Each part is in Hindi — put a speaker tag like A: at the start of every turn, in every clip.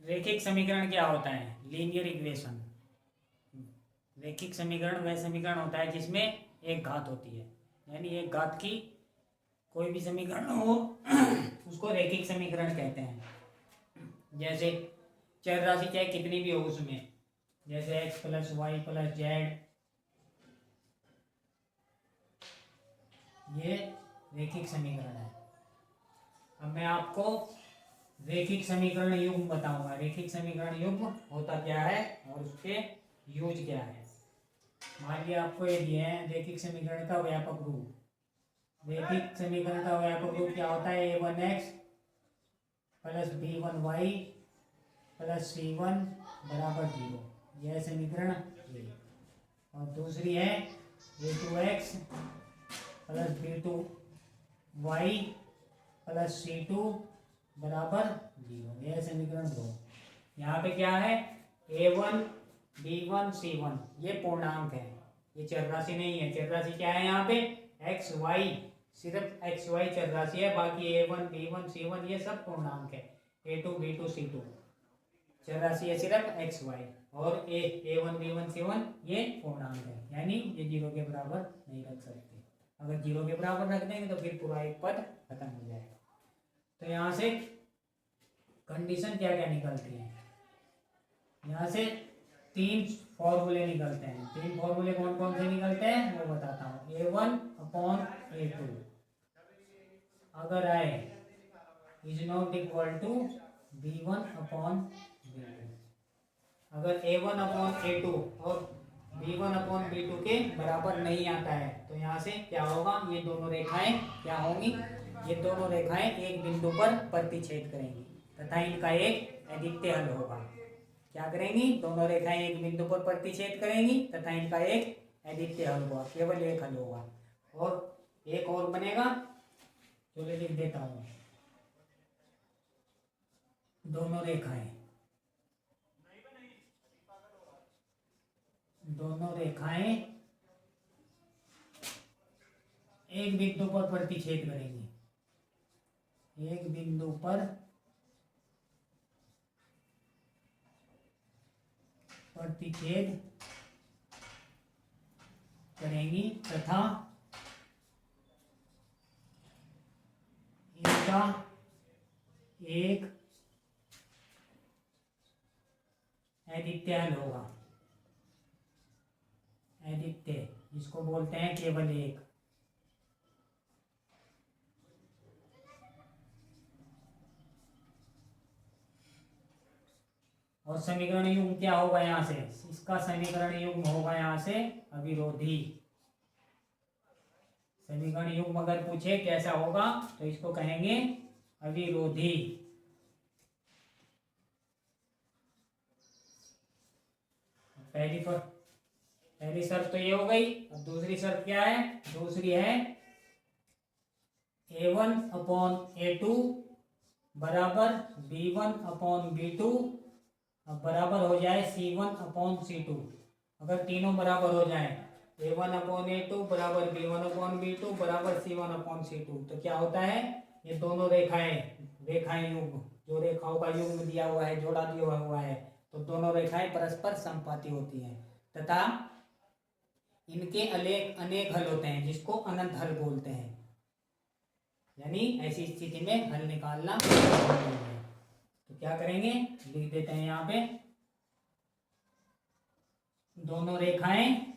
A: रेखिक समीकरण क्या होता है? Linear equation. रेखिक समीकरण वह समीकरण होता है जिसमें एक घात होती है, यानी एक घात की कोई भी समीकरण हो उसको रेखिक समीकरण कहते हैं। जैसे चर राशि चाहे कितनी भी हो उसमें, जैसे x plus y plus z, ये रेखिक समीकरण है। अब मैं आपको रेखिक समीकरण युग्म बताऊंगा। रेखिक समीकरण युग्म होता क्या है और उसके यूज क्या है। मान लिया आपको ये दिए हैं रेखिक समीकरण का व्यापक रूप। रेखिक समीकरण का व्यापक रूप क्या होता है? a1x plus b1y plus c1 बराबर 0, यह समीकरण ए। और दूसरी है a2x plus b2y plus c2 बराबर 0, यह समीकरण 2। यहाँ पे क्या है? a1 b1 c1 ये पूर्णांक है, ये चर राशि नहीं है। चर राशि क्या है? यहाँ पे x y, सिर्फ x y चर राशि है, बाकी a1 b1 c1 ये सब पूर्णांक है। a2 b2 c2 चर राशि है सिर्फ x y, और a1 b1 c1 ये पूर्णांक है, यानी ये 0 के बराबर नहीं रख सकते। अगर 0 के बराबर रख देंगे तो फिर पूरा एक पद खत्म हो जाएगा। तो यहाँ से कंडीशन क्या क्या निकलती है? यहाँ से 3 फॉर्मूले निकलते हैं। 3 फॉर्मूले कौन कौन से निकलते हैं वो बताता हूँ। a1/a2 अगर आए is not equal to b1/b2। अगर a1/a2 और b1/b2 के बराबर नहीं आता है तो यहाँ से क्या होगा? ये दोनों रेखाएं क्या होंगी? ये दोनों रेखाएं एक बिंदु पर प्रतिच्छेद करेंगी तथा इनका एक अद्वितीय हल होगा। क्या करेंगी? दोनों रेखाएं एक बिंदु पर प्रतिच्छेद करेंगी तथा इनका एक अद्वितीय हल होगा, केवल एक हल होगा। और एक और बनेगा, चलो लिख देता हूं। दोनों रेखाएं एक बिंदु पर प्रतिच्छेद करेंगी, एक बिंदु पर प्रतिच्छेद करेंगी तथा इनका एक अद्वितीय हल होगा। अद्वितीय जिसको बोलते हैं केवल एक। और समीकरण युग्म क्या होगा? यहाँ से इसका समीकरण युग्म होगा यहाँ से अविरोधी। समीकरण युग्म अगर पूछे कैसा होगा तो इसको कहेंगे अविरोधी। पहली शर्त तो ये हो गई। अब दूसरी शर्त क्या है? दूसरी है a1/a2 बराबर b1/b2 बराबर हो जाए c1/c2। अगर तीनों बराबर हो जाए, a1/a2 बराबर b1/b2 बराबर c1/c2, तो क्या होता है? ये दोनों रेखाएं युग्म, जो रेखाओं का युग्म दिया हुआ है, जोड़ा दिया हुआ है, तो दोनों रेखाएं परस्पर समपाती होती हैं तथा इनके अनेक हल होते हैं जिसको अनंत हल बोलते हैं। यानी ऐसी स्थिति में हल निकालना है। तो क्या करेंगे? लिख देते हैं यहाँ पे, दोनों रेखाएं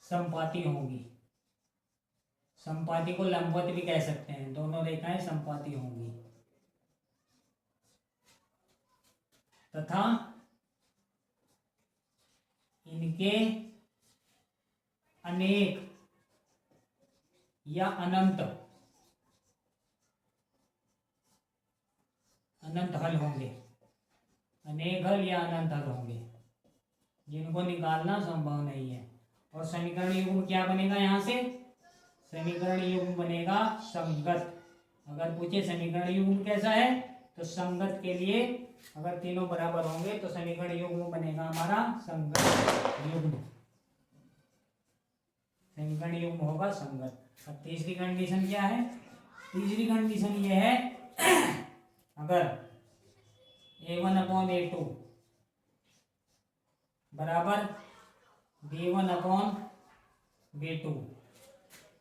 A: समपाती होंगी। समपाती को लंबवत भी कह सकते हैं। दोनों रेखाएं समपाती होंगी तथा इनके अनेक या अनंत हल होंगे। अनेक हल या अनंत हल होंगे जिनको निकालना संभव नहीं है। और समीकरण युग्म क्या बनेगा? यहाँ से समीकरण युग्म बनेगा संगत। अगर पूछे समीकरण युग्म कैसा है तो संगत के लिए अगर तीनों बराबर होंगे तो समीकरण युग्म बनेगा हमारा संगत युग्म। समीकरण युग्म होगा संगत। अब तीसरी कंडीशन क्या है? तीसरी कंडीशन ये है अगर a1/a2 बराबर b1/b2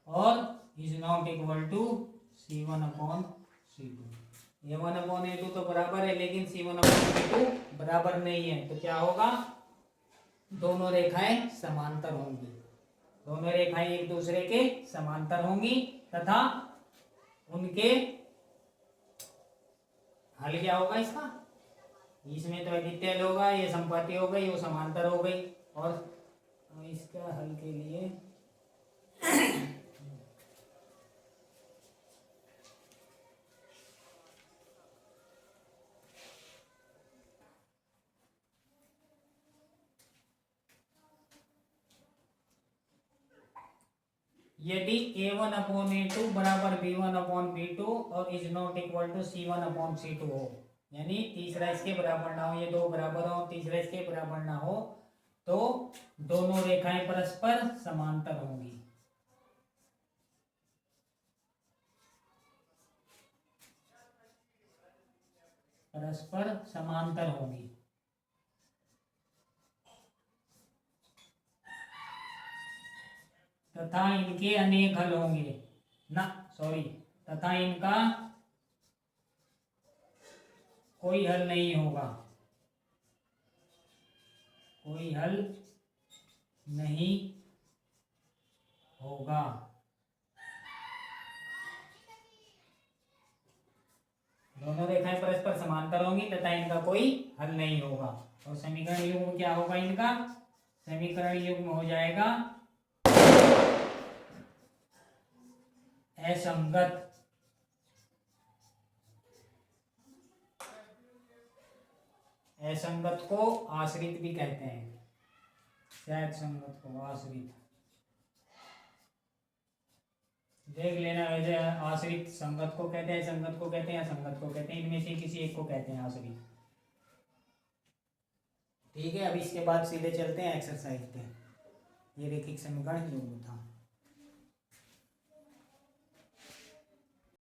A: और is not equal to c1/c2। a1/a2 तो बराबर है लेकिन c1/c2 बराबर नहीं है, तो क्या होगा, दोनों रेखाएं समांतर होंगी, दोनों रेखाएं एक दूसरे के समांतर होंगी तथा उनके हल क्या होगा इसका, इसमें तो अद्वितीय होगा, ये संपत्ति हो गई, वो समांतर हो गई, और इसका हल के लिए यदि a1/a2 बराबर b1/b2 और is not equal to c1/c2 हो, यानी तीसरा इसके बराबर ना हो, ये दो बराबर हो, तीसरा इसके बराबर ना हो, तो दोनों रेखाएं परस्पर समांतर होंगी। परस्पर समांतर होंगी तथा इनके अनेक हल होंगे तथा इनका कोई हल नहीं होगा, कोई हल नहीं होगा। दोनों रेखाएं परस्पर समांतर होंगी तथा इनका कोई हल नहीं होगा, और समीकरण युग्म क्या होगा इनका, समीकरण युग्म हो जाएगा असंगत, असंगत को आश्रित भी कहते हैं, शायद संगत को आश्रित देख लेना, वैसे आश्रित संगत को कहते हैं, संगत को कहते हैं, असंगत को कहते हैं, इनमें से किसी एक को कहते हैं आश्रित। ठीक है, अब इसके बाद सीधे चलते हैं एक्सरसाइज पे। ये रैखिक समीकरण युग्म था।